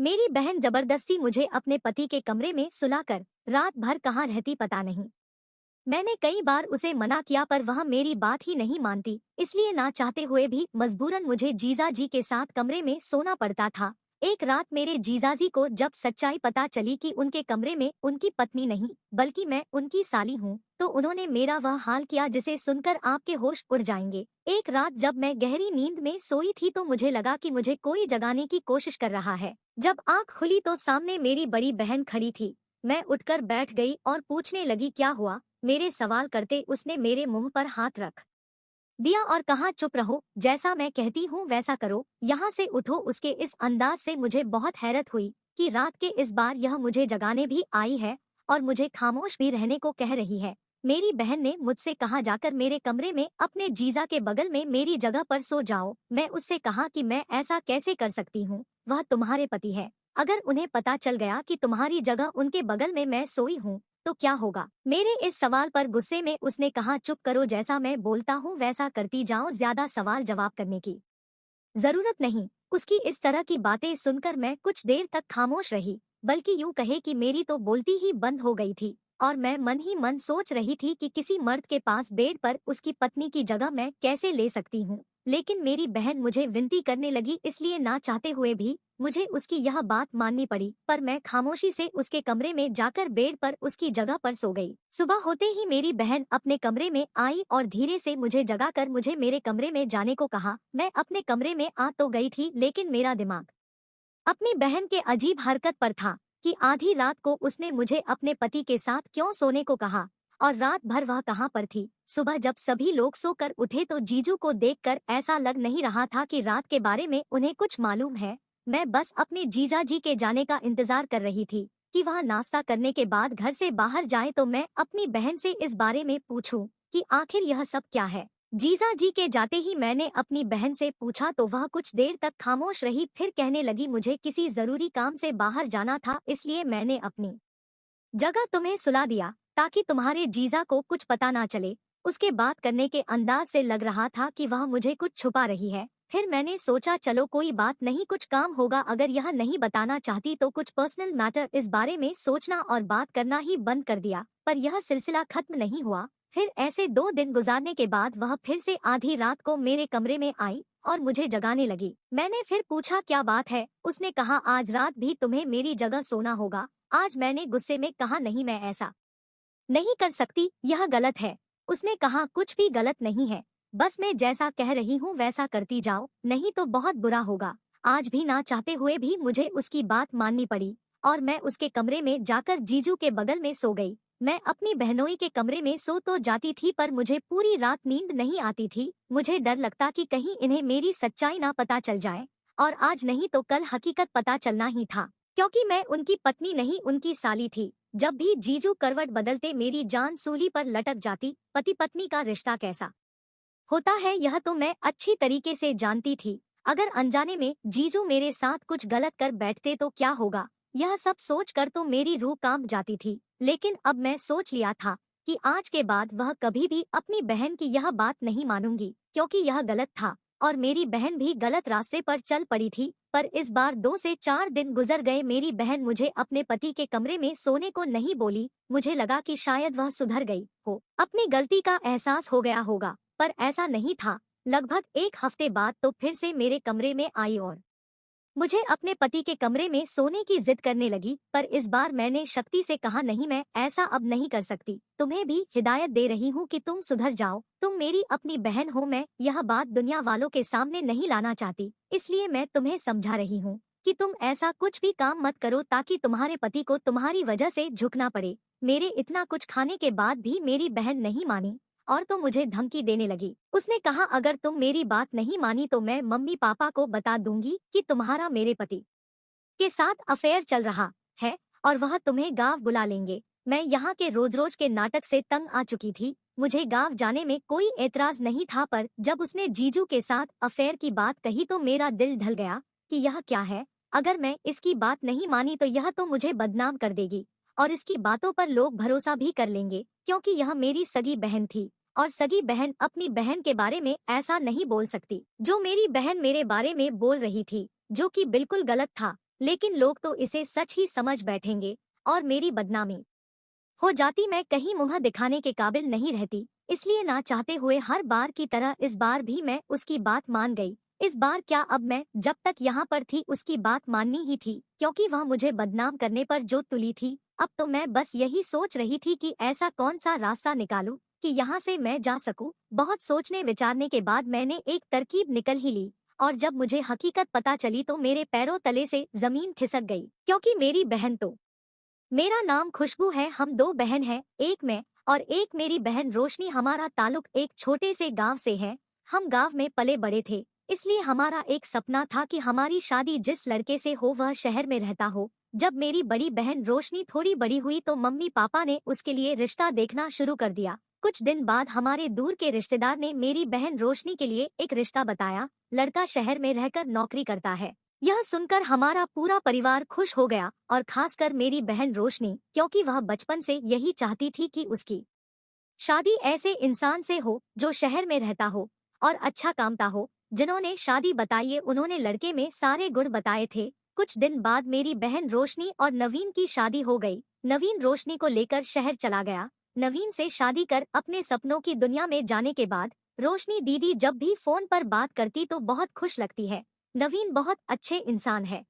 मेरी बहन जबरदस्ती मुझे अपने पति के कमरे में सुलाकर रात भर कहाँ रहती पता नहीं। मैंने कई बार उसे मना किया पर वह मेरी बात ही नहीं मानती, इसलिए ना चाहते हुए भी मजबूरन मुझे जीजा जी के साथ कमरे में सोना पड़ता था। एक रात मेरे जीजाजी को जब सच्चाई पता चली कि उनके कमरे में उनकी पत्नी नहीं बल्कि मैं उनकी साली हूँ, तो उन्होंने मेरा वह हाल किया जिसे सुनकर आपके होश उड़ जाएंगे। एक रात जब मैं गहरी नींद में सोई थी तो मुझे लगा कि मुझे कोई जगाने की कोशिश कर रहा है। जब आँख खुली तो सामने मेरी बड़ी बहन खड़ी थी। मैं उठकर बैठ गई और पूछने लगी क्या हुआ। मेरे सवाल करते उसने मेरे मुंह पर हाथ रख दिया और कहा चुप रहो, जैसा मैं कहती हूँ वैसा करो, यहाँ से उठो। उसके इस अंदाज से मुझे बहुत हैरत हुई कि रात के इस बार यह मुझे जगाने भी आई है और मुझे खामोश भी रहने को कह रही है। मेरी बहन ने मुझसे कहा जाकर मेरे कमरे में अपने जीजा के बगल में मेरी जगह पर सो जाओ। मैं उससे कहा कि मैं ऐसा कैसे कर सकती हूँ, वह तुम्हारे पति है। अगर उन्हें पता चल गया कि तुम्हारी जगह उनके बगल में मैं सोई हूँ तो क्या होगा। मेरे इस सवाल पर गुस्से में उसने कहा चुप करो, जैसा मैं बोलता हूँ वैसा करती जाओ, ज्यादा सवाल जवाब करने की जरूरत नहीं। उसकी इस तरह की बातें सुनकर मैं कुछ देर तक खामोश रही, बल्कि यूं कहे कि मेरी तो बोलती ही बंद हो गई थी और मैं मन ही मन सोच रही थी कि किसी मर्द के पास बेड पर उसकी पत्नी की जगह मैं कैसे ले सकती हूँ। लेकिन मेरी बहन मुझे विनती करने लगी, इसलिए ना चाहते हुए भी मुझे उसकी यह बात माननी पड़ी। पर मैं खामोशी से उसके कमरे में जाकर बेड पर उसकी जगह पर सो गई। सुबह होते ही मेरी बहन अपने कमरे में आई और धीरे से मुझे जगाकर मुझे मेरे कमरे में जाने को कहा। मैं अपने कमरे में आ तो गई थी, लेकिन मेरा दिमाग अपनी बहन के अजीब हरकत पर था कि आधी रात को उसने मुझे अपने पति के साथ क्यों सोने को कहा और रात भर वह कहाँ पर थी। सुबह जब सभी लोग सोकर उठे तो जीजू को देखकर ऐसा लग नहीं रहा था कि रात के बारे में उन्हें कुछ मालूम है। मैं बस अपने जीजा जी के जाने का इंतजार कर रही थी कि वह नाश्ता करने के बाद घर से बाहर जाए तो मैं अपनी बहन से इस बारे में पूछूं कि आखिर यह सब क्या है। जीजा जी के जाते ही मैंने अपनी बहन से पूछा तो वह कुछ देर तक खामोश रही, फिर कहने लगी मुझे किसी जरूरी काम से बाहर जाना था, इसलिए मैंने अपनी जगह तुम्हें सुला दिया ताकि तुम्हारे जीजा को कुछ पता ना चले। उसके बात करने के अंदाज से लग रहा था कि वह मुझे कुछ छुपा रही है। फिर मैंने सोचा चलो कोई बात नहीं, कुछ काम होगा, अगर यह नहीं बताना चाहती तो कुछ पर्सनल मैटर, इस बारे में सोचना और बात करना ही बंद कर दिया। पर यह सिलसिला खत्म नहीं हुआ। फिर ऐसे 2 दिन गुजारने के बाद वह फिर से आधी रात को मेरे कमरे में आई और मुझे जगाने लगी। मैंने फिर पूछा क्या बात है। उसने कहा आज रात भी तुम्हें मेरी जगह सोना होगा। आज मैंने गुस्से में कहा नहीं, मैं ऐसा नहीं कर सकती, यह गलत है। उसने कहा कुछ भी गलत नहीं है, बस मैं जैसा कह रही हूँ वैसा करती जाओ, नहीं तो बहुत बुरा होगा। आज भी ना चाहते हुए भी मुझे उसकी बात माननी पड़ी और मैं उसके कमरे में जाकर जीजू के बगल में सो गई। मैं अपनी बहनोई के कमरे में सो तो जाती थी पर मुझे पूरी रात नींद नहीं आती थी। मुझे डर लगता कि कहीं इन्हें मेरी सच्चाई ना पता चल जाए और आज नहीं तो कल हकीकत पता चलना ही था, क्योंकि मैं उनकी पत्नी नहीं उनकी साली थी। जब भी जीजू करवट बदलते मेरी जान सूली पर लटक जाती। पति पत्नी का रिश्ता कैसा होता है यह तो मैं अच्छी तरीके से जानती थी। अगर अनजाने में जीजू मेरे साथ कुछ गलत कर बैठते तो क्या होगा, यह सब सोचकर तो मेरी रूह कांप जाती थी। लेकिन अब मैं सोच लिया था कि आज के बाद वह कभी भी अपनी बहन की यह बात नहीं मानूंगी, क्योंकि यह गलत था और मेरी बहन भी गलत रास्ते पर चल पड़ी थी। पर इस बार 2 से 4 दिन गुजर गए, मेरी बहन मुझे अपने पति के कमरे में सोने को नहीं बोली। मुझे लगा कि शायद वह सुधर गई हो, अपनी गलती का एहसास हो गया होगा, पर ऐसा नहीं था। लगभग 1 हफ्ते बाद तो फिर से मेरे कमरे में आई और मुझे अपने पति के कमरे में सोने की जिद करने लगी। पर इस बार मैंने शक्ति से कहा नहीं, मैं ऐसा अब नहीं कर सकती। तुम्हें भी हिदायत दे रही हूँ कि तुम सुधर जाओ, तुम मेरी अपनी बहन हो। मैं यह बात दुनिया वालों के सामने नहीं लाना चाहती, इसलिए मैं तुम्हें समझा रही हूँ कि तुम ऐसा कुछ भी काम मत करो ताकि तुम्हारे पति को तुम्हारी वजह से झुकना पड़े। मेरे इतना कुछ खाने के बाद भी मेरी बहन नहीं मानी और तो मुझे धमकी देने लगी। उसने कहा अगर तुम मेरी बात नहीं मानी तो मैं मम्मी पापा को बता दूंगी कि तुम्हारा मेरे पति के साथ अफेयर चल रहा है और वह तुम्हें गांव बुला लेंगे। मैं यहाँ के रोज रोज के नाटक से तंग आ चुकी थी। मुझे गांव जाने में कोई एतराज नहीं था, पर जब उसने जीजू के साथ अफेयर की बात कही तो मेरा दिल ढल गया कि यह क्या है। अगर मैं इसकी बात नहीं मानी तो यह तो मुझे बदनाम कर देगी और इसकी बातों पर लोग भरोसा भी कर लेंगे, क्योंकि यह मेरी सगी बहन थी और सगी बहन अपनी बहन के बारे में ऐसा नहीं बोल सकती जो मेरी बहन मेरे बारे में बोल रही थी, जो कि बिल्कुल गलत था। लेकिन लोग तो इसे सच ही समझ बैठेंगे और मेरी बदनामी हो जाती। मैं कहीं मुंह दिखाने के काबिल नहीं रहती, इसलिए ना चाहते हुए हर बार की तरह इस बार भी मैं उसकी बात मान गई। इस बार क्या, अब मैं जब तक यहाँ पर थी उसकी बात माननी ही थी, क्योंकि वह मुझे बदनाम करने पर जो तुली थी। अब तो मैं बस यही सोच रही थी कि ऐसा कौन सा रास्ता निकालूं कि यहाँ से मैं जा सकूं। बहुत सोचने विचारने के बाद मैंने एक तरकीब निकल ही ली, और जब मुझे हकीकत पता चली तो मेरे पैरों तले से जमीन खिसक गई, क्योंकि मेरी बहन तो मेरा नाम खुशबू है, हम दो बहन हैं, एक मैं और एक मेरी बहन रोशनी। हमारा ताल्लुक एक छोटे से गांव से है। हम गांव में पले बड़े थे, इसलिए हमारा एक सपना था कि हमारी शादी जिस लड़के से हो वह शहर में रहता हो। जब मेरी बड़ी बहन रोशनी थोड़ी बड़ी हुई तो मम्मी पापा ने उसके लिए रिश्ता देखना शुरू कर दिया। कुछ दिन बाद हमारे दूर के रिश्तेदार ने मेरी बहन रोशनी के लिए एक रिश्ता बताया। लड़का शहर में रहकर नौकरी करता है। यह सुनकर हमारा पूरा परिवार खुश हो गया, और खासकर मेरी बहन रोशनी, क्योंकि वह बचपन से यही चाहती थी कि उसकी शादी ऐसे इंसान से हो जो शहर में रहता हो और अच्छा कामता हो। जिन्होंने शादी बताई है उन्होंने लड़के में सारे गुण बताए थे। कुछ दिन बाद मेरी बहन रोशनी और नवीन की शादी हो गई। नवीन रोशनी को लेकर शहर चला गया। नवीन से शादी कर अपने सपनों की दुनिया में जाने के बाद रोशनी दीदी जब भी फोन पर बात करती तो बहुत खुश लगती है। नवीन बहुत अच्छे इंसान है।